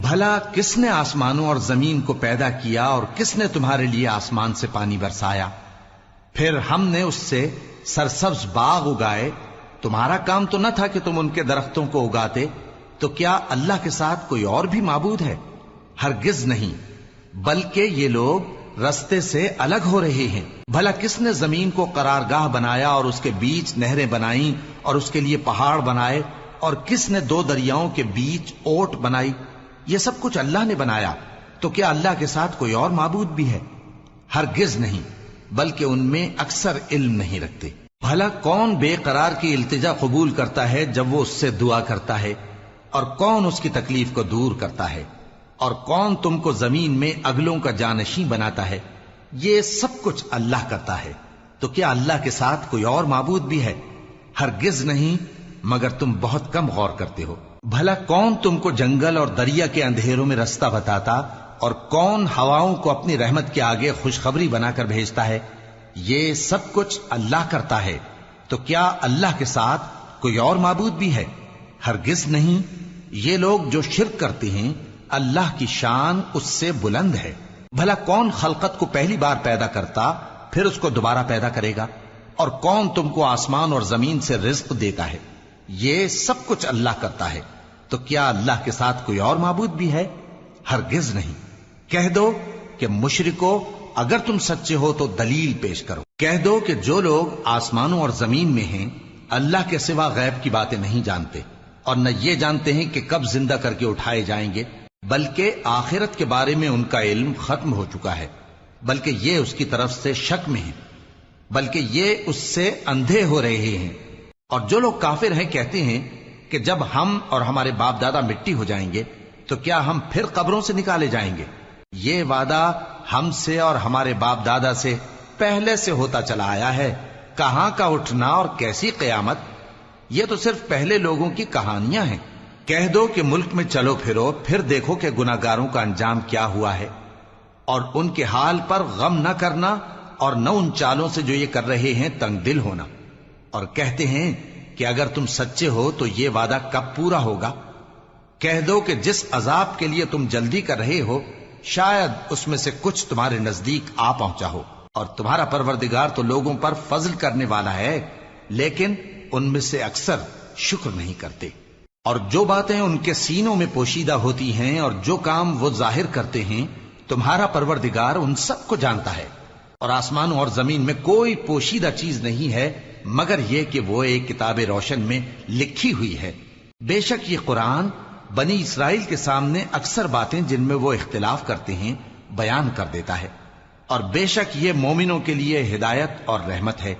بھلا کس نے آسمانوں اور زمین کو پیدا کیا اور کس نے تمہارے لیے آسمان سے پانی برسایا؟ پھر ہم نے اس سے سرسبز باغ اگائے. تمہارا کام تو نہ تھا کہ تم ان کے درختوں کو اگاتے. تو کیا اللہ کے ساتھ کوئی اور بھی معبود ہے؟ ہرگز نہیں، بلکہ یہ لوگ رستے سے الگ ہو رہے ہیں. بھلا کس نے زمین کو قرارگاہ بنایا اور اس کے بیچ نہریں بنائیں اور اس کے لیے پہاڑ بنائے، اور کس نے دو دریاؤں کے بیچ اوٹ بنائی؟ یہ سب کچھ اللہ نے بنایا. تو کیا اللہ کے ساتھ کوئی اور معبود بھی ہے؟ ہرگز نہیں، بلکہ ان میں اکثر علم نہیں رکھتے. بھلا کون بے قرار کی التجا قبول کرتا ہے جب وہ اس سے دعا کرتا ہے، اور کون اس کی تکلیف کو دور کرتا ہے، اور کون تم کو زمین میں اگلوں کا جانشین بناتا ہے؟ یہ سب کچھ اللہ کرتا ہے. تو کیا اللہ کے ساتھ کوئی اور معبود بھی ہے؟ ہرگز نہیں، مگر تم بہت کم غور کرتے ہو. بھلا کون تم کو جنگل اور دریا کے اندھیروں میں رستہ بتاتا، اور کون ہواؤں کو اپنی رحمت کے آگے خوشخبری بنا کر بھیجتا ہے؟ یہ سب کچھ اللہ کرتا ہے. تو کیا اللہ کے ساتھ کوئی اور معبود بھی ہے؟ ہرگز نہیں. یہ لوگ جو شرک کرتے ہیں اللہ کی شان اس سے بلند ہے. بھلا کون خلقت کو پہلی بار پیدا کرتا پھر اس کو دوبارہ پیدا کرے گا؟ اور کون تم کو آسمان اور زمین سے رزق دیتا ہے؟ یہ سب کچھ اللہ کرتا ہے. تو کیا اللہ کے ساتھ کوئی اور معبود بھی ہے؟ ہرگز نہیں. کہہ دو کہ مشرکو، اگر تم سچے ہو تو دلیل پیش کرو. کہہ دو کہ جو لوگ آسمانوں اور زمین میں ہیں اللہ کے سوا غیب کی باتیں نہیں جانتے، اور نہ یہ جانتے ہیں کہ کب زندہ کر کے اٹھائے جائیں گے، بلکہ آخرت کے بارے میں ان کا علم ختم ہو چکا ہے، بلکہ یہ اس کی طرف سے شک میں ہیں، بلکہ یہ اس سے اندھے ہو رہے ہیں. اور جو لوگ کافر ہیں کہتے ہیں کہ جب ہم اور ہمارے باپ دادا مٹی ہو جائیں گے تو کیا ہم پھر قبروں سے نکالے جائیں گے؟ یہ وعدہ ہم سے اور ہمارے باپ دادا سے پہلے سے ہوتا چلا آیا ہے. کہاں کا اٹھنا اور کیسی قیامت؟ یہ تو صرف پہلے لوگوں کی کہانیاں ہیں. کہہ دو کہ ملک میں چلو پھرو، پھر دیکھو کہ گناہگاروں کا انجام کیا ہوا ہے، اور ان کے حال پر غم نہ کرنا، اور نہ ان چالوں سے جو یہ کر رہے ہیں تنگ دل ہونا. اور کہتے ہیں کہ اگر تم سچے ہو تو یہ وعدہ کب پورا ہوگا؟ کہہ دو کہ جس عذاب کے لیے تم جلدی کر رہے ہو شاید اس میں سے کچھ تمہارے نزدیک آ پہنچا ہو، اور تمہارا پروردگار تو لوگوں پر فضل کرنے والا ہے، لیکن ان میں سے اکثر شکر نہیں کرتے. اور جو باتیں ان کے سینوں میں پوشیدہ ہوتی ہیں اور جو کام وہ ظاہر کرتے ہیں تمہارا پروردگار ان سب کو جانتا ہے. اور آسمانوں اور زمین میں کوئی پوشیدہ چیز نہیں ہے مگر یہ کہ وہ ایک کتاب روشن میں لکھی ہوئی ہے. بے شک یہ قرآن بنی اسرائیل کے سامنے اکثر باتیں جن میں وہ اختلاف کرتے ہیں بیان کر دیتا ہے، اور بے شک یہ مومنوں کے لیے ہدایت اور رحمت ہے.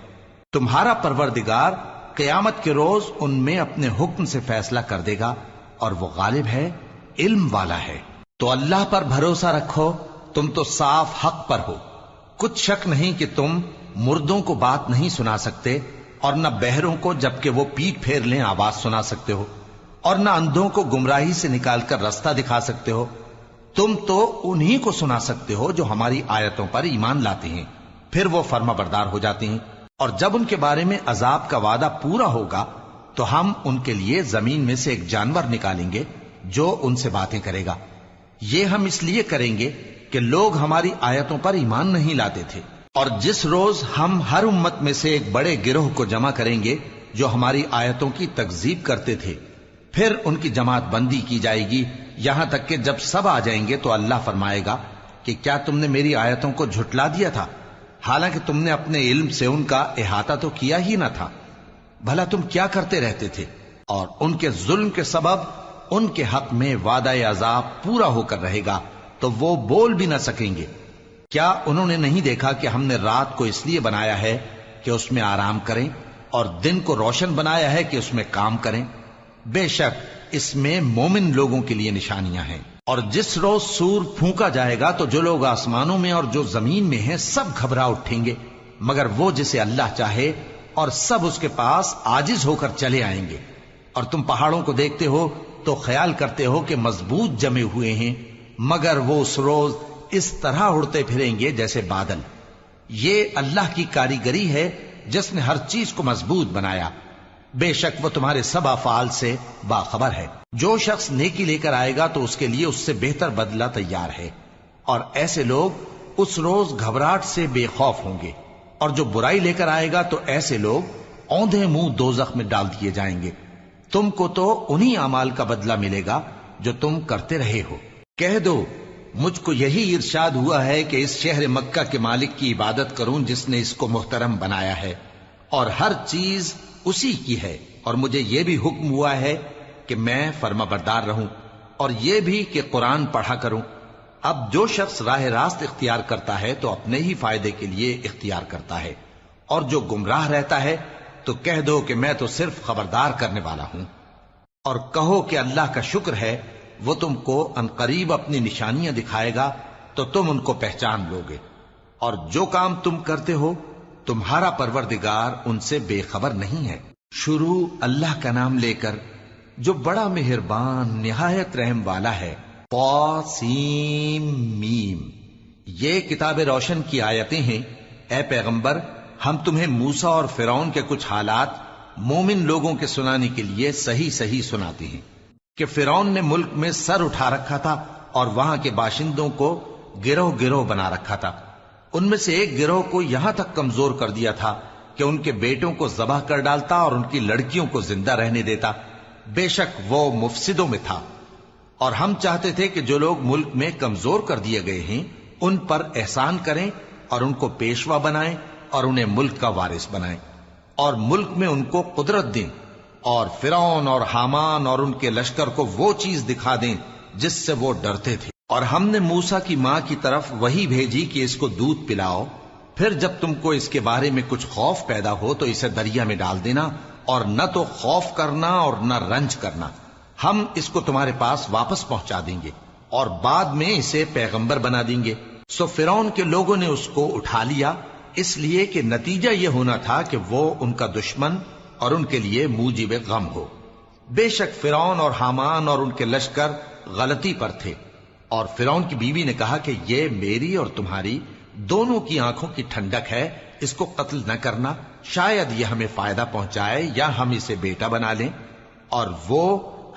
تمہارا پروردگار قیامت کے روز ان میں اپنے حکم سے فیصلہ کر دے گا، اور وہ غالب ہے، علم والا ہے. تو اللہ پر بھروسہ رکھو، تم تو صاف حق پر ہو. کچھ شک نہیں کہ تم مردوں کو بات نہیں سنا سکتے، اور نہ بہروں کو جبکہ وہ پیٹ پھیر لیں آواز سنا سکتے ہو، اور نہ اندھوں کو گمراہی سے نکال کر رستہ دکھا سکتے ہو. تم تو انہی کو سنا سکتے ہو جو ہماری آیتوں پر ایمان لاتے ہیں، پھر وہ فرما بردار ہو جاتے ہیں. اور جب ان کے بارے میں عذاب کا وعدہ پورا ہوگا تو ہم ان کے لیے زمین میں سے ایک جانور نکالیں گے جو ان سے باتیں کرے گا. یہ ہم اس لیے کریں گے کہ لوگ ہماری آیتوں پر ایمان نہیں لاتے تھے. اور جس روز ہم ہر امت میں سے ایک بڑے گروہ کو جمع کریں گے جو ہماری آیتوں کی تکذیب کرتے تھے، پھر ان کی جماعت بندی کی جائے گی یہاں تک کہ جب سب آ جائیں گے تو اللہ فرمائے گا کہ کیا تم نے میری آیتوں کو جھٹلا دیا تھا، حالانکہ تم نے اپنے علم سے ان کا احاطہ تو کیا ہی نہ تھا. بھلا تم کیا کرتے رہتے تھے؟ اور ان کے ظلم کے سبب ان کے حق میں وعدہ عذاب پورا ہو کر رہے گا تو وہ بول بھی نہ سکیں گے. کیا انہوں نے نہیں دیکھا کہ ہم نے رات کو اس لیے بنایا ہے کہ اس میں آرام کریں، اور دن کو روشن بنایا ہے کہ اس میں کام کریں؟ بے شک اس میں مومن لوگوں کے لیے نشانیاں ہیں. اور جس روز سور پھونکا جائے گا تو جو لوگ آسمانوں میں اور جو زمین میں ہیں سب گھبرا اٹھیں گے مگر وہ جسے اللہ چاہے، اور سب اس کے پاس عاجز ہو کر چلے آئیں گے. اور تم پہاڑوں کو دیکھتے ہو تو خیال کرتے ہو کہ مضبوط جمے ہوئے ہیں، مگر وہ اس روز اس طرح اڑتے پھریں گے جیسے بادل. یہ اللہ کی کاریگری ہے جس نے ہر چیز کو مضبوط بنایا. بے شک وہ تمہارے سب افعال سے باخبر ہے۔ جو شخص نیکی لے کر آئے گا تو اس کے لیے اس سے بہتر بدلہ تیار ہے، اور ایسے لوگ اس روز گھبراہٹ سے بے خوف ہوں گے، اور جو برائی لے کر آئے گا تو ایسے لوگ اوندھے منہ دوزخ میں ڈال دیے جائیں گے۔ تم کو تو انہی اعمال کا بدلہ ملے گا جو تم کرتے رہے ہو۔ کہہ دو مجھ کو یہی ارشاد ہوا ہے کہ اس شہر مکہ کے مالک کی عبادت کروں جس نے اس کو محترم بنایا ہے، اور ہر چیز اسی کی ہے، اور مجھے یہ بھی حکم ہوا ہے کہ میں فرما بردار رہوں، اور یہ بھی کہ قرآن پڑھا کروں۔ اب جو شخص راہ راست اختیار کرتا ہے تو اپنے ہی فائدے کے لیے اختیار کرتا ہے، اور جو گمراہ رہتا ہے تو کہہ دو کہ میں تو صرف خبردار کرنے والا ہوں۔ اور کہو کہ اللہ کا شکر ہے وہ تم کو عنقریب اپنی نشانیاں دکھائے گا تو تم ان کو پہچان لو گے، اور جو کام تم کرتے ہو تمہارا پروردگار ان سے بے خبر نہیں ہے۔ شروع اللہ کا نام لے کر جو بڑا مہربان نہایت رحم والا ہے۔ طاسیم میم، یہ کتاب روشن کی آیتیں ہیں۔ اے پیغمبر، ہم تمہیں موسیٰ اور فرعون کے کچھ حالات مومن لوگوں کے سنانے کے لیے صحیح صحیح سناتے ہیں کہ فرعون نے ملک میں سر اٹھا رکھا تھا اور وہاں کے باشندوں کو گروہ گروہ بنا رکھا تھا۔ ان میں سے ایک گروہ کو یہاں تک کمزور کر دیا تھا کہ ان کے بیٹوں کو ذبح کر ڈالتا اور ان کی لڑکیوں کو زندہ رہنے دیتا۔ بے شک وہ مفسدوں میں تھا، اور ہم چاہتے تھے کہ جو لوگ ملک میں کمزور کر دیے گئے ہیں ان پر احسان کریں اور ان کو پیشوا بنائیں اور انہیں ملک کا وارث بنائیں، اور ملک میں ان کو قدرت دیں، اور فرعون اور حامان اور ان کے لشکر کو وہ چیز دکھا دیں جس سے وہ ڈرتے تھے۔ اور ہم نے موسیٰ کی ماں کی طرف وحی بھیجی کہ اس کو دودھ پلاؤ، پھر جب تم کو اس کے بارے میں کچھ خوف پیدا ہو تو اسے دریا میں ڈال دینا، اور نہ تو خوف کرنا اور نہ رنج کرنا، ہم اس کو تمہارے پاس واپس پہنچا دیں گے اور بعد میں اسے پیغمبر بنا دیں گے۔ سو فرعون کے لوگوں نے اس کو اٹھا لیا، اس لیے کہ نتیجہ یہ ہونا تھا کہ وہ ان کا دشمن اور ان کے لیے موجب غم ہو۔ بے شک فرعون اور حامان اور ان کے لشکر غلطی پر تھے، اور فرعون کی بیوی نے کہا کہ یہ میری اور تمہاری دونوں کی آنکھوں کی ٹھنڈک ہے، اس کو قتل نہ کرنا، شاید یہ ہمیں فائدہ پہنچائے یا ہم اسے بیٹا بنا لیں، اور وہ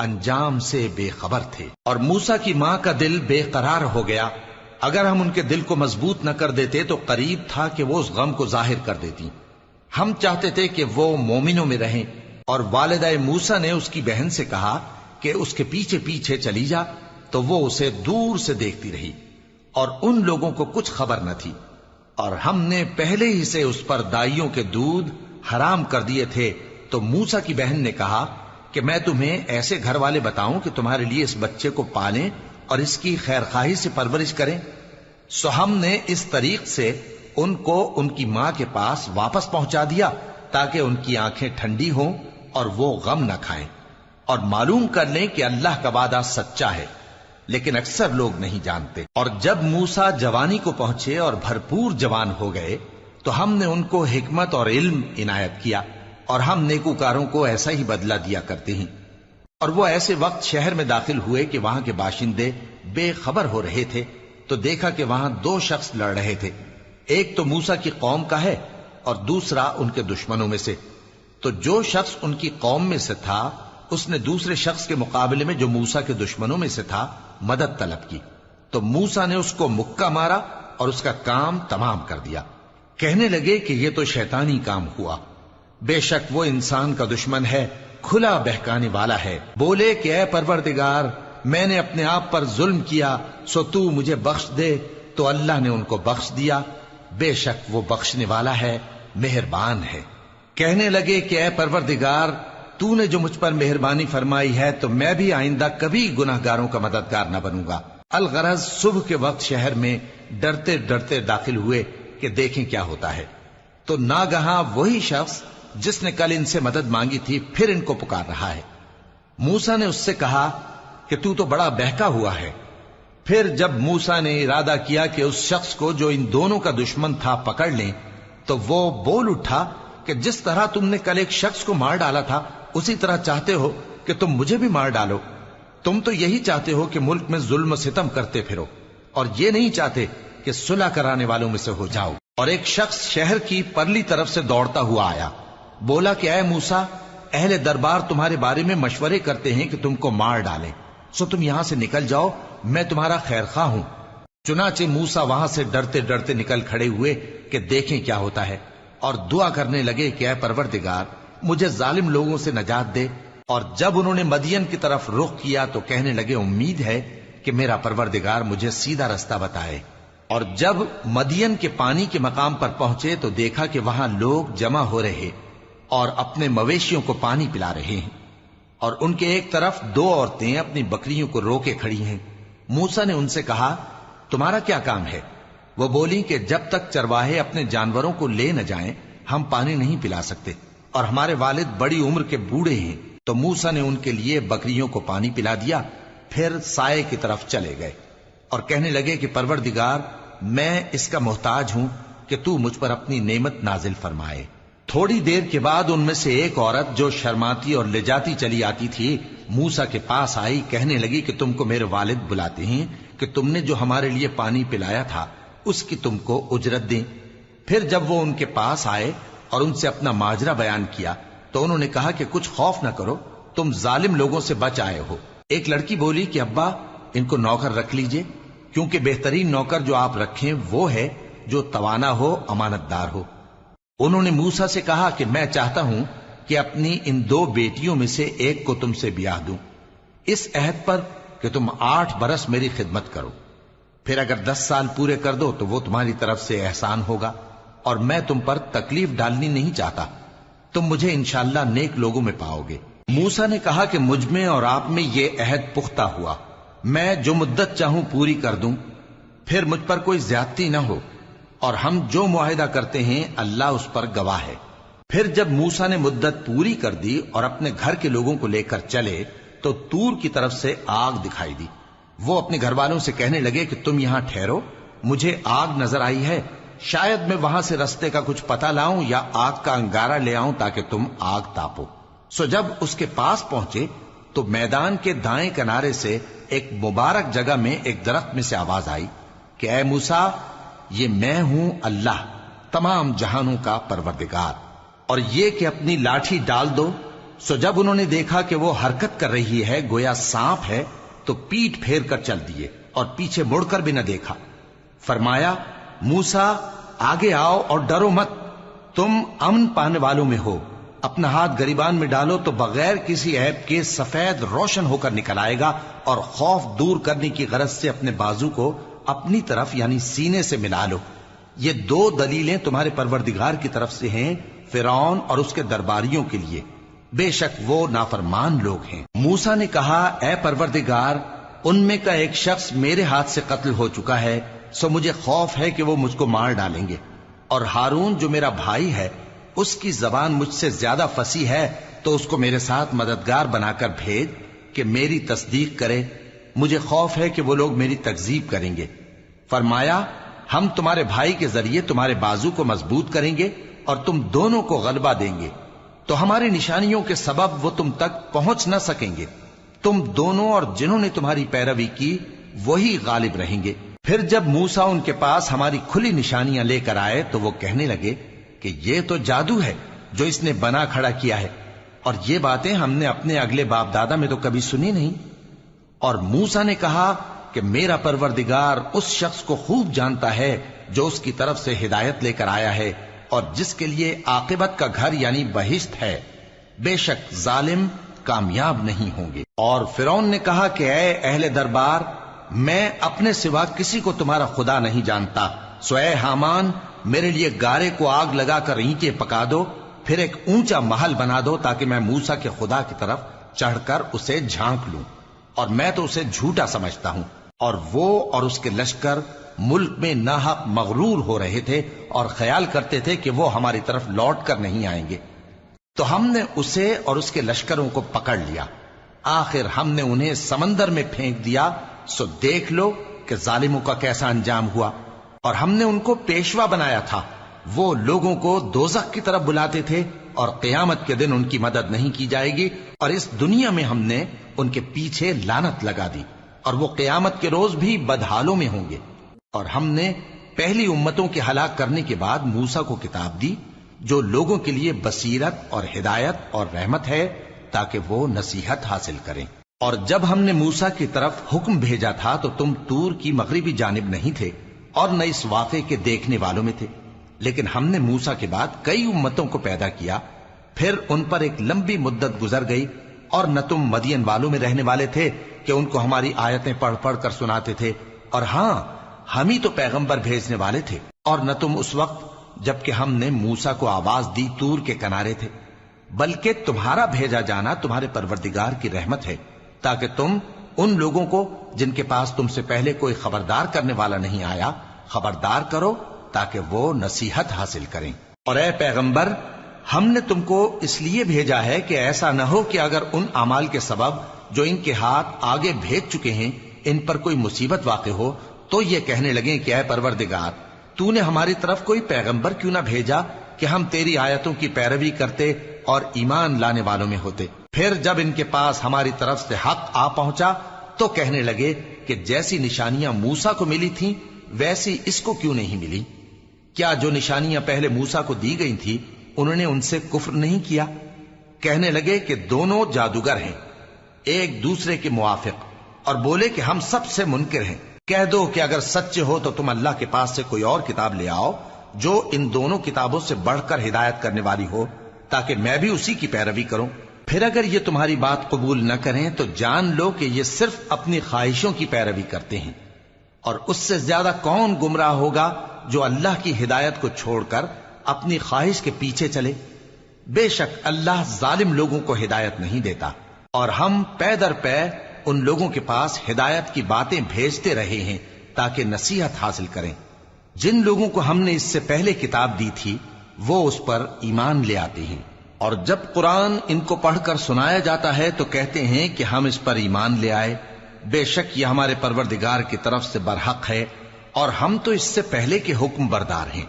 انجام سے بے خبر تھے۔ اور موسیٰ کی ماں کا دل بے قرار ہو گیا، اگر ہم ان کے دل کو مضبوط نہ کر دیتے تو قریب تھا کہ وہ اس غم کو ظاہر کر دیتی۔ ہم چاہتے تھے کہ وہ مومنوں میں رہیں، اور والدہ موسیٰ نے اس کی بہن سے کہا کہ اس کے پیچھے پیچھے چلی جا، تو وہ اسے دور سے دیکھتی رہی، اور ان لوگوں کو کچھ خبر نہ تھی۔ اور ہم نے پہلے ہی سے اس پر دائیوں کے دودھ حرام کر دیے تھے، تو موسیٰ کی بہن نے کہا کہ میں تمہیں ایسے گھر والے بتاؤں کہ تمہارے لیے اس بچے کو پالیں اور اس کی خیر خواہی سے پرورش کریں۔ سو ہم نے اس طریق سے ان کو ان کی ماں کے پاس واپس پہنچا دیا تاکہ ان کی آنکھیں ٹھنڈی ہوں اور وہ غم نہ کھائیں، اور معلوم کر لیں کہ اللہ کا وعدہ سچا ہے، لیکن اکثر لوگ نہیں جانتے۔ اور جب موسیٰ جوانی کو پہنچے اور بھرپور جوان ہو گئے تو ہم نے ان کو حکمت اور علم عنایت کیا، اور ہم نیکوکاروں کو ایسا ہی بدلہ دیا کرتے ہیں۔ اور وہ ایسے وقت شہر میں داخل ہوئے کہ وہاں کے باشندے بے خبر ہو رہے تھے، تو دیکھا کہ وہاں دو شخص لڑ رہے تھے، ایک تو موسیٰ کی قوم کا ہے اور دوسرا ان کے دشمنوں میں سے۔ تو جو شخص ان کی قوم میں سے تھا اس نے دوسرے شخص کے مقابلے میں جو موسیٰ کے دشمنوں میں سے تھا مدد طلب کی، تو موسیٰ نے اس کو مکہ مارا اور اس کا کام تمام کر دیا۔ کہنے لگے کہ یہ تو شیطانی کام ہوا، بے شک وہ انسان کا دشمن ہے، کھلا بہکانے والا ہے۔ بولے کہ اے پروردگار، میں نے اپنے آپ پر ظلم کیا، سو تو مجھے بخش دے، تو اللہ نے ان کو بخش دیا، بے شک وہ بخشنے والا ہے، مہربان ہے۔ کہنے لگے کہ اے پروردگار، تو نے جو مجھ پر مہربانی فرمائی ہے تو میں بھی آئندہ کبھی گناہ گاروں کا مددگار نہ بنوں گا۔ الغرض صبح کے وقت شہر میں ڈرتے ڈرتے داخل ہوئے کہ دیکھیں کیا ہوتا ہے، تو ناگہاں وہی شخص جس نے کل ان سے مدد مانگی تھی پھر ان کو پکار رہا ہے۔ موسیٰ نے اس سے کہا کہ تو بڑا بہکا ہوا ہے۔ پھر جب موسیٰ نے ارادہ کیا کہ اس شخص کو جو ان دونوں کا دشمن تھا پکڑ لیں، تو وہ بول اٹھا کہ جس طرح تم نے کل ایک شخص کو مار ڈالا تھا اسی طرح چاہتے ہو کہ تم مجھے بھی مار ڈالو۔ تم تو یہی چاہتے ہو کہ ملک میں ظلم و ستم کرتے پھرو، اور یہ نہیں چاہتے کہ صلح کرانے والوں میں سے ہو جاؤ۔ اور ایک شخص شہر کی پرلی طرف سے دوڑتا ہوا آیا، بولا کہ اے موسیٰ، اہل دربار تمہارے بارے میں مشورے کرتے ہیں کہ تم کو مار ڈالیں، سو تم یہاں سے نکل جاؤ، میں تمہارا خیر خواہ ہوں۔ چنانچہ موسیٰ وہاں سے ڈرتے ڈرتے نکل کھڑے ہوئے کہ دیکھیں کیا ہوتا ہے، اور دعا کرنے لگے کہ اے پروردگار مجھے ظالم لوگوں سے نجات دے۔ اور جب انہوں نے مدین کی طرف رخ کیا تو کہنے لگے امید ہے کہ میرا پروردگار مجھے سیدھا رستہ بتائے۔ اور جب مدین کے پانی کے مقام پر پہنچے تو دیکھا کہ وہاں لوگ جمع ہو رہے اور اپنے مویشیوں کو پانی پلا رہے ہیں، اور ان کے ایک طرف دو عورتیں اپنی بکریوں کو روکے کھڑی ہیں۔ موسیٰ نے ان سے کہا تمہارا کیا کام ہے؟ وہ بولی کہ جب تک چرواہے اپنے جانوروں کو لے نہ جائیں ہم پانی نہیں پلا سکتے، اور ہمارے والد بڑی عمر کے بوڑھے ہیں۔ تو موسیٰ نے ان کے لیے بکریوں کو پانی پلا دیا، پھر سائے کی طرف چلے گئے اور کہنے لگے کہ پروردگار میں اس کا محتاج ہوں کہ تو مجھ پر اپنی نعمت نازل فرمائے۔ تھوڑی دیر کے بعد ان میں سے ایک عورت جو شرماتی اور لجاتی چلی آتی تھی موسیٰ کے پاس آئی، کہنے لگی کہ تم کو میرے والد بلاتے ہیں کہ تم نے جو ہمارے لیے پانی پلایا تھا اس کی تم کو اجرت دیں۔ پھر جب وہ ان کے پاس آئے اور ان سے اپنا ماجرا بیان کیا تو انہوں نے کہا کہ کچھ خوف نہ کرو، تم ظالم لوگوں سے بچ آئے ہو۔ ایک لڑکی بولی کہ ابا ان کو نوکر رکھ لیجئے، کیونکہ بہترین نوکر جو آپ رکھیں وہ ہے جو توانا ہو، امانت دار ہو۔ انہوں نے موسیٰ سے کہا کہ میں چاہتا ہوں کہ اپنی ان دو بیٹیوں میں سے ایک کو تم سے بیاہ دوں، اس عہد پر کہ تم 8 برس میری خدمت کرو، پھر اگر 10 سال پورے کر دو تو وہ تمہاری طرف سے احسان ہوگا، اور میں تم پر تکلیف ڈالنی نہیں چاہتا، تم مجھے انشاءاللہ نیک لوگوں میں پاؤ گے۔ موسیٰ نے کہا کہ مجھ میں اور آپ میں یہ عہد پختہ ہوا، میں جو مدت چاہوں پوری کر دوں، پھر مجھ پر کوئی زیادتی نہ ہو، اور ہم جو معاہدہ کرتے ہیں اللہ اس پر گواہ ہے۔ پھر جب موسیٰ نے مدت پوری کر دی اور اپنے گھر کے لوگوں کو لے کر چلے تو طور کی طرف سے آگ دکھائی دی۔ وہ اپنے گھر والوں سے کہنے لگے کہ تم یہاں ٹھہرو، مجھے آگ نظر آئی ہے، شاید میں وہاں سے رستے کا کچھ پتہ لاؤں یا آگ کا انگارہ لے آؤں تاکہ تم آگ تاپو۔ سو جب اس کے پاس پہنچے تو میدان کے دائیں کنارے سے ایک مبارک جگہ میں ایک درخت میں سے آواز آئی کہ اے موسیٰ یہ میں ہوں اللہ تمام جہانوں کا پروردگار، اور یہ کہ اپنی لاٹھی ڈال دو۔ سو جب انہوں نے دیکھا کہ وہ حرکت کر رہی ہے گویا سانپ ہے تو پیٹ پھیر کر چل دیے اور پیچھے مڑ کر بھی نہ دیکھا۔ فرمایا موسیٰ آگے آؤ اور ڈرو مت، تم امن پانے والوں میں ہو، اپنا ہاتھ گریبان میں ڈالو تو بغیر کسی عیب کے سفید روشن ہو کر نکل آئے گا، اور خوف دور کرنے کی غرض سے اپنے بازو کو اپنی طرف یعنی سینے سے ملا لو۔ یہ 2 دلیلیں تمہارے پروردگار کی طرف سے ہیں فرعون اور اس کے درباریوں کے لیے، بے شک وہ نافرمان لوگ ہیں۔ موسیٰ نے کہا اے پروردگار ان میں کا ایک شخص میرے ہاتھ سے قتل ہو چکا ہے، سو مجھے خوف ہے کہ وہ مجھ کو مار ڈالیں گے، اور ہارون جو میرا بھائی ہے اس کی زبان مجھ سے زیادہ فصیح ہے، تو اس کو میرے ساتھ مددگار بنا کر بھیج کہ میری تصدیق کرے، مجھے خوف ہے کہ وہ لوگ میری تکذیب کریں گے۔ فرمایا ہم تمہارے بھائی کے ذریعے تمہارے بازو کو مضبوط کریں گے اور تم دونوں کو غلبہ دیں گے، تو ہماری نشانیوں کے سبب وہ تم تک پہنچ نہ سکیں گے، تم دونوں اور جنہوں نے تمہاری پیروی کی وہی غالب رہیں گے۔ پھر جب موسیٰ ان کے پاس ہماری کھلی نشانیاں لے کر آئے تو وہ کہنے لگے کہ یہ تو جادو ہے جو اس نے بنا کھڑا کیا ہے، اور یہ باتیں ہم نے اپنے اگلے باپ دادا میں تو کبھی سنی نہیں۔ اور موسیٰ نے کہا کہ میرا پروردگار اس شخص کو خوب جانتا ہے جو اس کی طرف سے ہدایت لے کر آیا ہے اور جس کے لیے عاقبت کا گھر یعنی بہشت ہے، بے شک ظالم کامیاب نہیں ہوں گے۔ اور فرعون نے کہا کہ اے اہل دربار میں اپنے سوا کسی کو تمہارا خدا نہیں جانتا، سو اے حامان میرے لیے گارے کو آگ لگا کر اینٹیں پکا دو، پھر ایک اونچا محل بنا دو تاکہ میں موسیٰ کے خدا کی طرف چڑھ کر اسے جھانک لوں، اور میں تو اسے جھوٹا سمجھتا ہوں۔ اور وہ اور اس کے لشکر ملک میں ناحق مغرور ہو رہے تھے اور خیال کرتے تھے کہ وہ ہماری طرف لوٹ کر نہیں آئیں گے، تو ہم نے اسے اور اس کے لشکروں کو پکڑ لیا، آخر ہم نے انہیں سمندر میں پھینک دیا، سو دیکھ لو کہ ظالموں کا کیسا انجام ہوا۔ اور ہم نے ان کو پیشوا بنایا تھا، وہ لوگوں کو دوزخ کی طرف بلاتے تھے، اور قیامت کے دن ان کی مدد نہیں کی جائے گی، اور اس دنیا میں ہم نے ان کے پیچھے لعنت لگا دی، اور وہ قیامت کے روز بھی بدحالوں میں ہوں گے۔ اور ہم نے پہلی امتوں کے ہلاک کرنے کے بعد موسیٰ کو کتاب دی، جو لوگوں کے لیے بصیرت اور ہدایت اور رحمت ہے تاکہ وہ نصیحت حاصل کریں۔ اور جب ہم نے موسیٰ کی طرف حکم بھیجا تھا تو تم طور کی مغربی جانب نہیں تھے اور نہ اس واقعے کے دیکھنے والوں میں تھے، لیکن ہم نے موسیٰ کے بعد کئی امتوں کو پیدا کیا، پھر ان پر ایک لمبی مدت گزر گئی، اور نہ تم مدین والوں میں رہنے والے تھے کہ ان کو ہماری آیتیں پڑھ پڑھ کر سناتے تھے، اور ہاں ہم ہی تو پیغمبر بھیجنے والے تھے، اور نہ تم اس وقت جبکہ ہم نے موسیٰ کو آواز دی طور کے کنارے تھے، بلکہ تمہارا بھیجا جانا تمہارے پروردگار کی رحمت ہے تاکہ تم ان لوگوں کو جن کے پاس تم سے پہلے کوئی خبردار کرنے والا نہیں آیا خبردار کرو تاکہ وہ نصیحت حاصل کریں۔ اور اے پیغمبر، ہم نے تم کو اس لیے بھیجا ہے کہ ایسا نہ ہو کہ اگر ان اعمال کے سبب جو ان کے ہاتھ آگے بھیج چکے ہیں ان پر کوئی مصیبت واقع ہو تو یہ کہنے لگیں کہ اے پروردگار، تو نے ہماری طرف کوئی پیغمبر کیوں نہ بھیجا کہ ہم تیری آیتوں کی پیروی کرتے اور ایمان لانے والوں میں ہوتے۔ پھر جب ان کے پاس ہماری طرف سے حق آ پہنچا تو کہنے لگے کہ جیسی نشانیاں موسیٰ کو ملی تھیں ویسی اس کو کیوں نہیں ملی؟ کیا جو نشانیاں پہلے موسیٰ کو دی گئی تھی انہوں نے ان سے کفر نہیں کیا؟ کہنے لگے کہ دونوں جادوگر ہیں ایک دوسرے کے موافق، اور بولے کہ ہم سب سے منکر ہیں۔ کہہ دو کہ اگر سچے ہو تو تم اللہ کے پاس سے کوئی اور کتاب لے آؤ جو ان دونوں کتابوں سے بڑھ کر ہدایت کرنے والی ہو تاکہ میں بھی اسی کی پیروی کروں۔ پھر اگر یہ تمہاری بات قبول نہ کریں تو جان لو کہ یہ صرف اپنی خواہشوں کی پیروی کرتے ہیں، اور اس سے زیادہ کون گمراہ ہوگا جو اللہ کی ہدایت کو چھوڑ کر اپنی خواہش کے پیچھے چلے۔ بے شک اللہ ظالم لوگوں کو ہدایت نہیں دیتا، اور ہم پے در پے ان لوگوں کے پاس ہدایت کی باتیں بھیجتے رہے ہیں تاکہ نصیحت حاصل کریں۔ جن لوگوں کو ہم نے اس سے پہلے کتاب دی تھی وہ اس پر ایمان لے آتے ہیں، اور جب قرآن ان کو پڑھ کر سنایا جاتا ہے تو کہتے ہیں کہ ہم اس پر ایمان لے آئے، بے شک یہ ہمارے پروردگار کی طرف سے برحق ہے اور ہم تو اس سے پہلے کے حکم بردار ہیں۔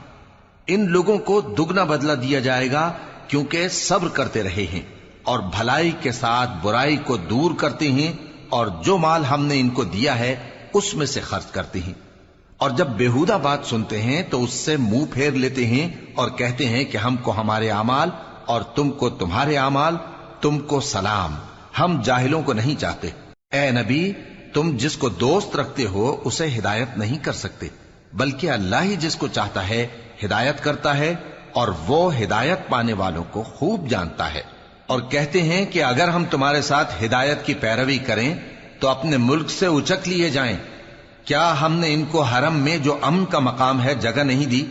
ان لوگوں کو دگنا بدلہ دیا جائے گا کیونکہ صبر کرتے رہے ہیں اور بھلائی کے ساتھ برائی کو دور کرتے ہیں، اور جو مال ہم نے ان کو دیا ہے اس میں سے خرچ کرتے ہیں، اور جب بےہودہ بات سنتے ہیں تو اس سے منہ پھیر لیتے ہیں اور کہتے ہیں کہ ہم کو ہمارے اعمال اور تم کو تمہارے اعمال، تم کو سلام، ہم جاہلوں کو نہیں چاہتے۔ اے نبی، تم جس کو دوست رکھتے ہو اسے ہدایت نہیں کر سکتے، بلکہ اللہ ہی جس کو چاہتا ہے ہدایت کرتا ہے، اور وہ ہدایت پانے والوں کو خوب جانتا ہے۔ اور کہتے ہیں کہ اگر ہم تمہارے ساتھ ہدایت کی پیروی کریں تو اپنے ملک سے اچک لیے جائیں۔ کیا ہم نے ان کو حرم میں جو امن کا مقام ہے جگہ نہیں دی،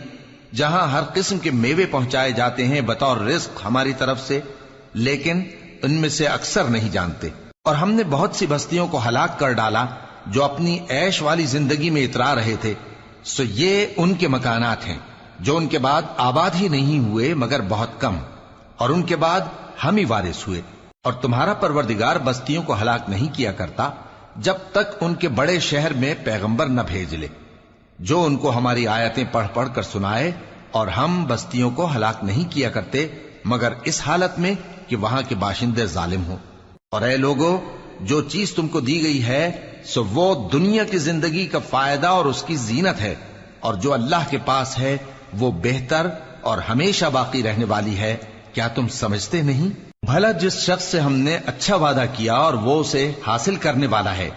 جہاں ہر قسم کے میوے پہنچائے جاتے ہیں بطور رزق ہماری طرف سے؟ لیکن ان میں سے اکثر نہیں جانتے۔ اور ہم نے بہت سی بستیوں کو ہلاک کر ڈالا جو اپنی عیش والی زندگی میں اترا رہے تھے، سو یہ ان کے مکانات ہیں جو ان کے بعد آباد ہی نہیں ہوئے مگر بہت کم، اور ان کے بعد ہم ہی وارث ہوئے۔ اور تمہارا پروردگار بستیوں کو ہلاک نہیں کیا کرتا جب تک ان کے بڑے شہر میں پیغمبر نہ بھیج لے جو ان کو ہماری آیتیں پڑھ پڑھ کر سنائے، اور ہم بستیوں کو ہلاک نہیں کیا کرتے مگر اس حالت میں کہ وہاں کے باشندے ظالم ہوں۔ اور اے لوگو، جو چیز تم کو دی گئی ہے سو وہ دنیا کی زندگی کا فائدہ اور اس کی زینت ہے، اور جو اللہ کے پاس ہے وہ بہتر اور ہمیشہ باقی رہنے والی ہے۔ کیا تم سمجھتے نہیں؟ بھلا جس شخص سے ہم نے اچھا وعدہ کیا اور وہ اسے حاصل کرنے والا ہے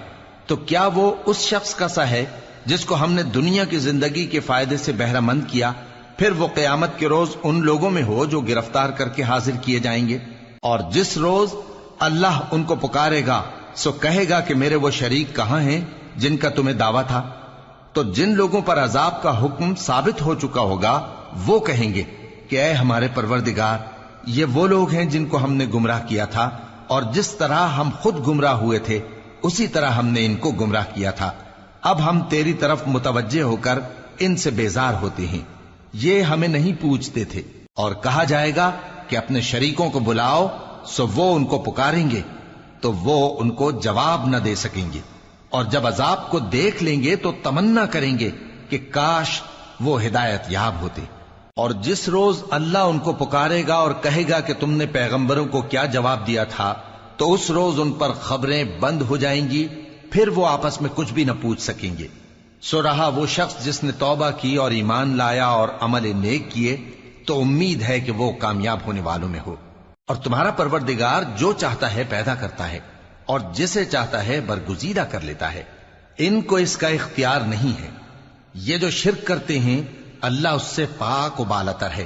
تو کیا وہ اس شخص کا سا ہے جس کو ہم نے دنیا کی زندگی کے فائدے سے بہرہ مند کیا، پھر وہ قیامت کے روز ان لوگوں میں ہو جو گرفتار کر کے حاضر کیے جائیں گے؟ اور جس روز اللہ ان کو پکارے گا سو کہے گا کہ میرے وہ شریک کہاں ہیں جن کا تمہیں دعویٰ تھا؟ تو جن لوگوں پر عذاب کا حکم ثابت ہو چکا ہوگا وہ کہیں گے کہ اے ہمارے پروردگار، یہ وہ لوگ ہیں جن کو ہم نے گمراہ کیا تھا، اور جس طرح ہم خود گمراہ ہوئے تھے اسی طرح ہم نے ان کو گمراہ کیا تھا۔ اب ہم تیری طرف متوجہ ہو کر ان سے بیزار ہوتے ہیں، یہ ہمیں نہیں پوچھتے تھے۔ اور کہا جائے گا کہ اپنے شریکوں کو بلاؤ، سو وہ ان کو پکاریں گے تو وہ ان کو جواب نہ دے سکیں گے، اور جب عذاب کو دیکھ لیں گے تو تمنا کریں گے کہ کاش وہ ہدایت یاب ہوتے۔ اور جس روز اللہ ان کو پکارے گا اور کہے گا کہ تم نے پیغمبروں کو کیا جواب دیا تھا، تو اس روز ان پر خبریں بند ہو جائیں گی، پھر وہ آپس میں کچھ بھی نہ پوچھ سکیں گے۔ سو رہا وہ شخص جس نے توبہ کی اور ایمان لایا اور عمل نیک کیے، تو امید ہے کہ وہ کامیاب ہونے والوں میں ہو۔ اور تمہارا پروردگار جو چاہتا ہے پیدا کرتا ہے اور جسے چاہتا ہے برگزیدہ کر لیتا ہے، ان کو اس کا اختیار نہیں ہے۔ یہ جو شرک کرتے ہیں اللہ اس سے پاک و بالاتر ہے،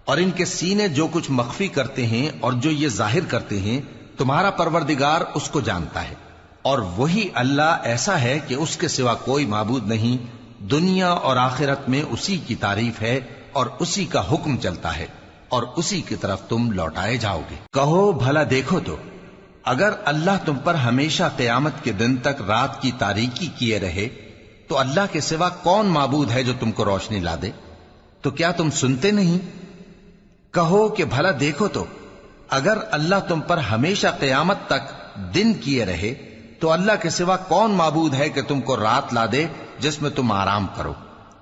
اور ان کے سینے جو کچھ مخفی کرتے ہیں اور جو یہ ظاہر کرتے ہیں تمہارا پروردگار اس کو جانتا ہے۔ اور وہی اللہ ایسا ہے کہ اس کے سوا کوئی معبود نہیں، دنیا اور آخرت میں اسی کی تعریف ہے اور اسی کا حکم چلتا ہے اور اسی کی طرف تم لوٹائے جاؤ گے۔ کہو بھلا دیکھو تو اگر اللہ تم پر ہمیشہ قیامت کے دن تک رات کی تاریکی کیے رہے تو اللہ کے سوا کون معبود ہے جو تم کو روشنی لا دے؟ تو کیا تم سنتے نہیں؟ کہو کہ بھلا دیکھو تو اگر اللہ تم پر ہمیشہ قیامت تک دن کیے رہے تو اللہ کے سوا کون معبود ہے کہ تم کو رات لا دے جس میں تم آرام کرو؟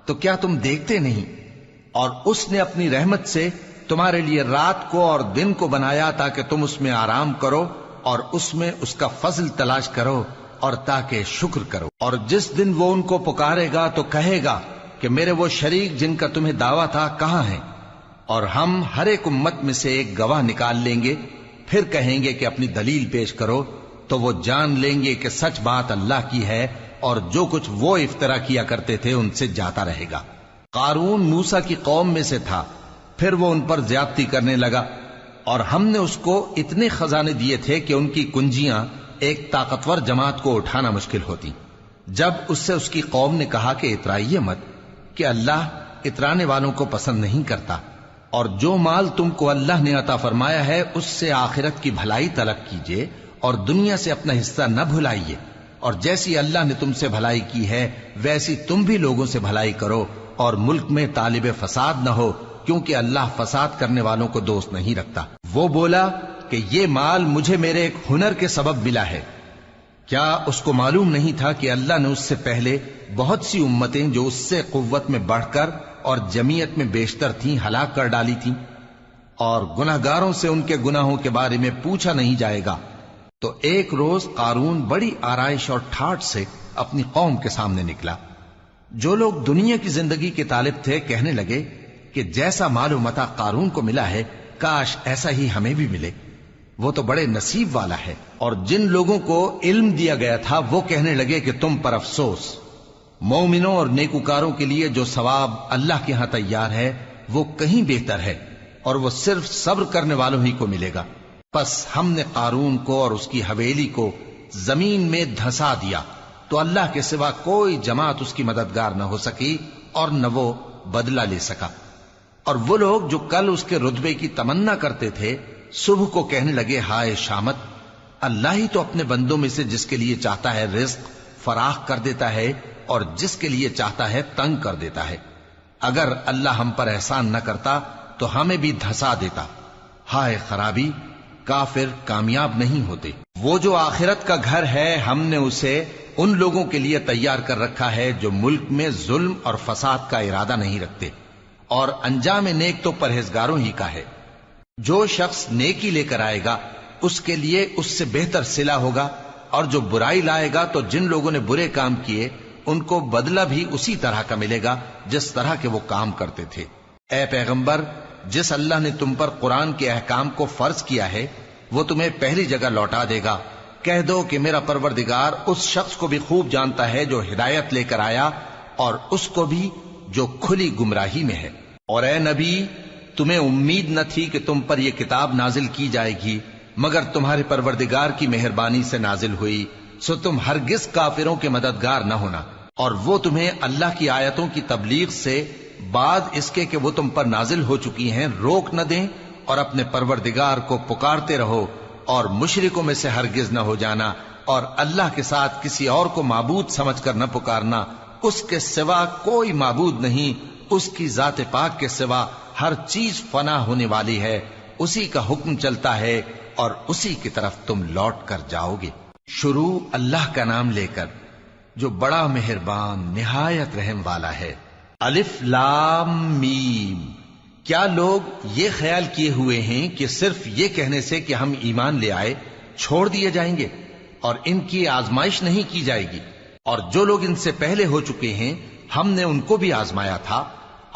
تو کیا تم دیکھتے نہیں؟ اور اس نے اپنی رحمت سے تمہارے لیے رات کو اور دن کو بنایا تاکہ تم اس میں آرام کرو اور اس میں اس کا فضل تلاش کرو اور تاکہ شکر کرو۔ اور جس دن وہ ان کو پکارے گا تو کہے گا کہ میرے وہ شریک جن کا تمہیں دعویٰ تھا کہاں ہیں؟ اور ہم ہر ایک امت میں سے ایک گواہ نکال لیں گے، پھر کہیں گے کہ اپنی دلیل پیش کرو، تو وہ جان لیں گے کہ سچ بات اللہ کی ہے اور جو کچھ وہ افترا کیا کرتے تھے ان سے جاتا رہے گا۔ قارون موسیٰ کی قوم میں سے تھا، پھر وہ ان پر زیادتی کرنے لگا، اور ہم نے اس کو اتنے خزانے دیے تھے کہ ان کی کنجیاں ایک طاقتور جماعت کو اٹھانا مشکل ہوتی۔ جب اس سے اس کی قوم نے کہا کہ اترائیے مت، کہ اللہ اترانے والوں کو پسند نہیں کرتا، اور جو مال تم کو اللہ نے عطا فرمایا ہے اس سے آخرت کی بھلائی طلب کیجیے اور دنیا سے اپنا حصہ نہ بھلائیے، اور جیسی اللہ نے تم سے بھلائی کی ہے ویسی تم بھی لوگوں سے بھلائی کرو، اور ملک میں طالب فساد نہ ہو، کیونکہ اللہ فساد کرنے والوں کو دوست نہیں رکھتا۔ وہ بولا کہ یہ مال مجھے میرے ایک ہنر کے سبب ملا ہے۔ کیا اس کو معلوم نہیں تھا کہ اللہ نے اس سے پہلے بہت سی امتیں جو اس سے قوت میں بڑھ کر اور جمعیت میں بیشتر تھیں ہلاک کر ڈالی تھیں، اور گناہگاروں سے ان کے گناہوں کے بارے میں پوچھا نہیں جائے گا؟ تو ایک روز قارون بڑی آرائش اور ٹھاٹ سے اپنی قوم کے سامنے نکلا۔ جو لوگ دنیا کی زندگی کے طالب تھے کہنے لگے کہ جیسا مال و متاع قارون کو ملا ہے کاش ایسا ہی ہمیں بھی ملے، وہ تو بڑے نصیب والا ہے۔ اور جن لوگوں کو علم دیا گیا تھا وہ کہنے لگے کہ تم پر افسوس، مومنوں اور نیکوکاروں کے لیے جو ثواب اللہ کے ہاں تیار ہے وہ کہیں بہتر ہے، اور وہ صرف صبر کرنے والوں ہی کو ملے گا۔ پس ہم نے قارون کو اور اس کی حویلی کو زمین میں دھسا دیا، تو اللہ کے سوا کوئی جماعت اس کی مددگار نہ ہو سکی اور نہ وہ بدلہ لے سکا۔ اور وہ لوگ جو کل اس کے رتبے کی تمنا کرتے تھے صبح کو کہنے لگے ہائے شامت، اللہ ہی تو اپنے بندوں میں سے جس کے لیے چاہتا ہے رزق فراخ کر دیتا ہے اور جس کے لیے چاہتا ہے تنگ کر دیتا ہے۔ اگر اللہ ہم پر احسان نہ کرتا تو ہمیں بھی دھسا دیتا۔ ہائے خرابی، کافر کامیاب نہیں ہوتے۔ وہ جو آخرت کا گھر ہے ہم نے اسے ان لوگوں کے لیے تیار کر رکھا ہے جو ملک میں ظلم اور فساد کا ارادہ نہیں رکھتے، اور انجام نیک تو پرہیزگاروں ہی کا ہے۔ جو شخص نیکی لے کر آئے گا اس کے لیے اس سے بہتر صلہ ہوگا، اور جو برائی لائے گا تو جن لوگوں نے برے کام کیے ان کو بدلہ بھی اسی طرح کا ملے گا جس طرح کے وہ کام کرتے تھے۔ اے پیغمبر، جس اللہ نے تم پر قرآن کے احکام کو فرض کیا ہے وہ تمہیں پہلی جگہ لوٹا دے گا۔ کہہ دو کہ میرا پروردگار اس شخص کو بھی خوب جانتا ہے جو ہدایت لے کر آیا اور اس کو بھی جو کھلی گمراہی میں ہے۔ اور اے نبی، تمہیں امید نہ تھی کہ تم پر یہ کتاب نازل کی جائے گی مگر تمہارے پروردگار کی مہربانی سے نازل ہوئی، سو تم ہرگز کافروں کے مددگار نہ ہونا، اور وہ تمہیں اللہ کی آیتوں کی تبلیغ سے بعد اس کے کہ وہ تم پر نازل ہو چکی ہیں روک نہ دیں، اور اپنے پروردگار کو پکارتے رہو اور مشرکوں میں سے ہرگز نہ ہو جانا، اور اللہ کے ساتھ کسی اور کو معبود سمجھ کر نہ پکارنا، اس کے سوا کوئی معبود نہیں، اس کی ذات پاک کے سوا ہر چیز فنا ہونے والی ہے، اسی کا حکم چلتا ہے اور اسی کی طرف تم لوٹ کر جاؤ گے۔ شروع اللہ کا نام لے کر جو بڑا مہربان نہایت رحم والا ہے۔ الف لام میم۔ کیا لوگ یہ خیال کیے ہوئے ہیں کہ صرف یہ کہنے سے کہ ہم ایمان لے آئے چھوڑ دیے جائیں گے اور ان کی آزمائش نہیں کی جائے گی؟ اور جو لوگ ان سے پہلے ہو چکے ہیں ہم نے ان کو بھی آزمایا تھا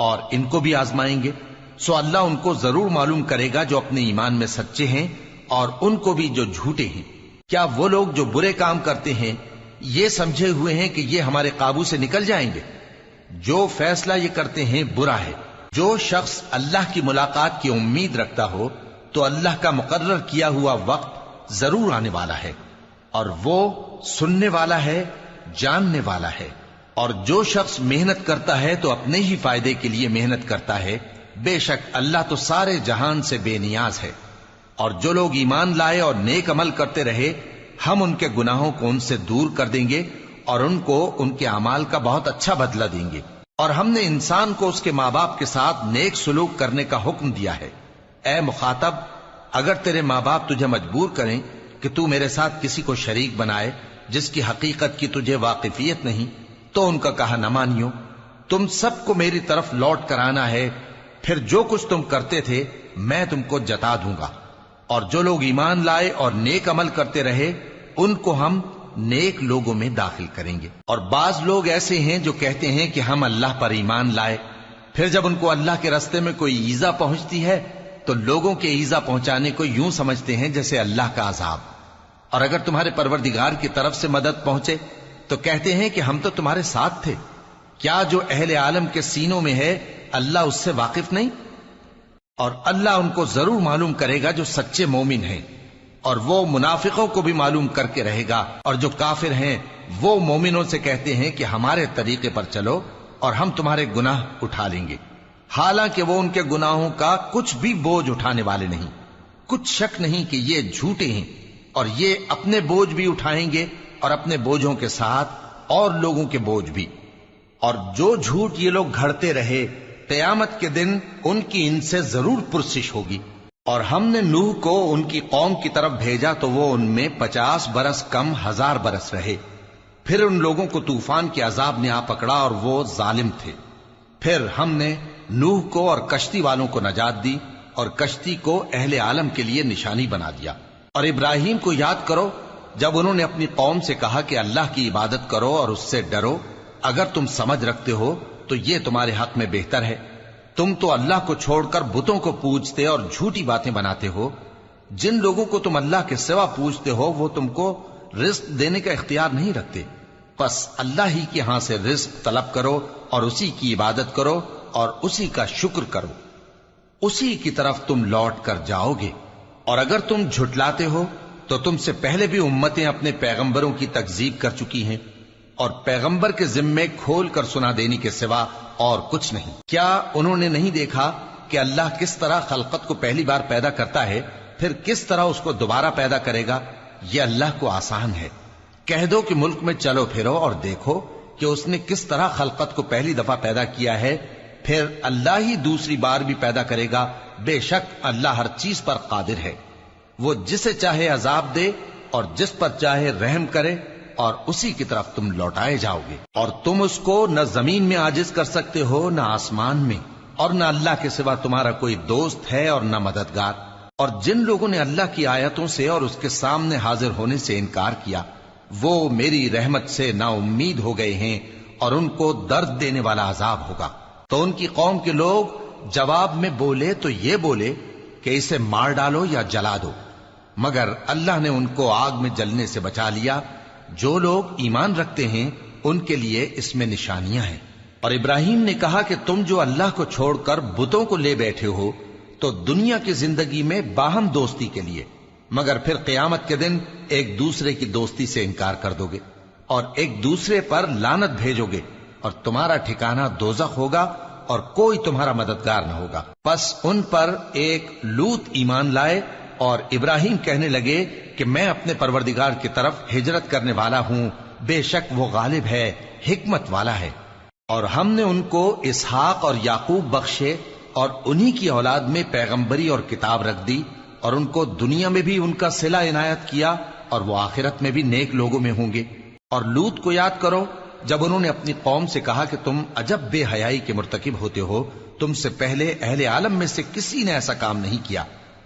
اور ان کو بھی آزمائیں گے، سو اللہ ان کو ضرور معلوم کرے گا جو اپنے ایمان میں سچے ہیں اور ان کو بھی جو جھوٹے ہیں۔ کیا وہ لوگ جو برے کام کرتے ہیں یہ سمجھے ہوئے ہیں کہ یہ ہمارے قابو سے نکل جائیں گے؟ جو فیصلہ یہ کرتے ہیں برا ہے۔ جو شخص اللہ کی ملاقات کی امید رکھتا ہو تو اللہ کا مقرر کیا ہوا وقت ضرور آنے والا ہے، اور وہ سننے والا ہے، جاننے والا ہے۔ اور جو شخص محنت کرتا ہے تو اپنے ہی فائدے کے لیے محنت کرتا ہے، بے شک اللہ تو سارے جہان سے بے نیاز ہے۔ اور جو لوگ ایمان لائے اور نیک عمل کرتے رہے، ہم ان کے گناہوں کو ان سے دور کر دیں گے اور ان کو ان کے اعمال کا بہت اچھا بدلہ دیں گے۔ اور ہم نے انسان کو اس کے ماں باپ کے ساتھ نیک سلوک کرنے کا حکم دیا ہے۔ اے مخاطب، اگر تیرے ماں باپ تجھے مجبور کریں کہ تو میرے ساتھ کسی کو شریک بنائے جس کی حقیقت کی تجھے واقفیت نہیں، تو ان کا کہا نہ مانیو۔ تم سب کو میری طرف لوٹ کر آنا ہے، پھر جو کچھ تم کرتے تھے میں تم کو جتا دوں گا۔ اور جو لوگ ایمان لائے اور نیک عمل کرتے رہے ان کو ہم نیک لوگوں میں داخل کریں گے۔ اور بعض لوگ ایسے ہیں جو کہتے ہیں کہ ہم اللہ پر ایمان لائے، پھر جب ان کو اللہ کے راستے میں کوئی ایذا پہنچتی ہے تو لوگوں کے ایذا پہنچانے کو یوں سمجھتے ہیں جیسے اللہ کا عذاب۔ اور اگر تمہارے پروردگار کی طرف سے مدد پہنچے تو کہتے ہیں کہ ہم تو تمہارے ساتھ تھے۔ کیا جو اہل عالم کے سینوں میں ہے اللہ اس سے واقف نہیں؟ اور اللہ ان کو ضرور معلوم کرے گا جو سچے مومن ہیں، اور وہ منافقوں کو بھی معلوم کر کے رہے گا۔ اور جو کافر ہیں وہ مومنوں سے کہتے ہیں کہ ہمارے طریقے پر چلو اور ہم تمہارے گناہ اٹھا لیں گے، حالانکہ وہ ان کے گناہوں کا کچھ بھی بوجھ اٹھانے والے نہیں۔ کچھ شک نہیں کہ یہ جھوٹے ہیں، اور یہ اپنے بوجھ بھی اٹھائیں گے اور اپنے بوجھوں کے ساتھ اور لوگوں کے بوجھ بھی۔ اور جو جھوٹ یہ لوگ گھڑتے رہے قیامت کے دن ان کی ان سے ضرور پرسش ہوگی۔ اور ہم نے نوح کو ان کی قوم کی طرف بھیجا تو وہ ان میں 50 برس کم 1000 برس رہے۔ پھر ان لوگوں کو طوفان کے عذاب نے آ پکڑا اور وہ ظالم تھے۔ پھر ہم نے نوح کو اور کشتی والوں کو نجات دی اور کشتی کو اہل عالم کے لیے نشانی بنا دیا۔ اور ابراہیم کو یاد کرو جب انہوں نے اپنی قوم سے کہا کہ اللہ کی عبادت کرو اور اس سے ڈرو، اگر تم سمجھ رکھتے ہو تو یہ تمہارے حق میں بہتر ہے۔ تم تو اللہ کو چھوڑ کر بتوں کو پوجتے اور جھوٹی باتیں بناتے ہو۔ جن لوگوں کو تم اللہ کے سوا پوجتے ہو وہ تم کو رزق دینے کا اختیار نہیں رکھتے، پس اللہ ہی کے ہاں سے رزق طلب کرو اور اسی کی عبادت کرو اور اسی کا شکر کرو، اسی کی طرف تم لوٹ کر جاؤ گے۔ اور اگر تم جھٹلاتے ہو تو تم سے پہلے بھی امتیں اپنے پیغمبروں کی تکذیب کر چکی ہیں، اور پیغمبر کے ذمے کھول کر سنا دینے کے سوا اور کچھ نہیں۔ کیا انہوں نے نہیں دیکھا کہ اللہ کس طرح خلقت کو پہلی بار پیدا کرتا ہے پھر کس طرح اس کو دوبارہ پیدا کرے گا؟ یہ اللہ کو آسان ہے۔ کہہ دو کہ ملک میں چلو پھرو اور دیکھو کہ اس نے کس طرح خلقت کو پہلی دفعہ پیدا کیا ہے، پھر اللہ ہی دوسری بار بھی پیدا کرے گا۔ بے شک اللہ ہر چیز پر قادر ہے۔ وہ جسے چاہے عذاب دے اور جس پر چاہے رحم کرے، اور اسی کی طرف تم لوٹائے جاؤ گے۔ اور تم اس کو نہ زمین میں عاجز کر سکتے ہو نہ آسمان میں، اور نہ اللہ کے سوا تمہارا کوئی دوست ہے اور نہ مددگار۔ اور جن لوگوں نے اللہ کی آیتوں سے اور اس کے سامنے حاضر ہونے سے انکار کیا وہ میری رحمت سے نا امید ہو گئے ہیں، اور ان کو درد دینے والا عذاب ہوگا۔ تو ان کی قوم کے لوگ جواب میں بولے تو یہ بولے کہ اسے مار ڈالو یا جلا دو، مگر اللہ نے ان کو آگ میں جلنے سے بچا لیا۔ جو لوگ ایمان رکھتے ہیں ان کے لیے اس میں نشانیاں ہیں۔ اور ابراہیم نے کہا کہ تم جو اللہ کو چھوڑ کر بتوں کو لے بیٹھے ہو تو دنیا کی زندگی میں باہم دوستی کے لیے، مگر پھر قیامت کے دن ایک دوسرے کی دوستی سے انکار کر دو گے اور ایک دوسرے پر لعنت بھیجو گے، اور تمہارا ٹھکانہ دوزخ ہوگا اور کوئی تمہارا مددگار نہ ہوگا۔ پس ان پر ایک لوط ایمان لائے اور ابراہیم کہنے لگے کہ میں اپنے پروردگار کی طرف ہجرت کرنے والا ہوں، بے شک وہ غالب ہے، حکمت والا ہے۔ اور ہم نے ان کو اسحاق اور یعقوب بخشے اور انہی کی اولاد میں پیغمبری اور کتاب رکھ دی، اور ان کو دنیا میں بھی ان کا صلہ عنایت کیا اور وہ آخرت میں بھی نیک لوگوں میں ہوں گے۔ اور لوط کو یاد کرو جب انہوں نے اپنی قوم سے کہا کہ تم عجب بے حیائی کے مرتکب ہوتے ہو، تم سے پہلے اہل عالم میں سے کسی نے ایسا کام نہیں کیا۔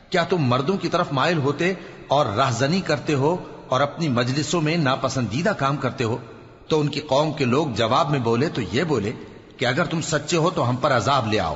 کیا تم مردوں کی طرف مائل ہوتے اور راہزنی کرتے ہو اور اپنی مجلسوں میں ناپسندیدہ کام کرتے ہو؟ تو ان کی قوم کے لوگ جواب میں بولے تو یہ بولے کہ اگر تم سچے ہو تو ہم پر عذاب لے آؤ۔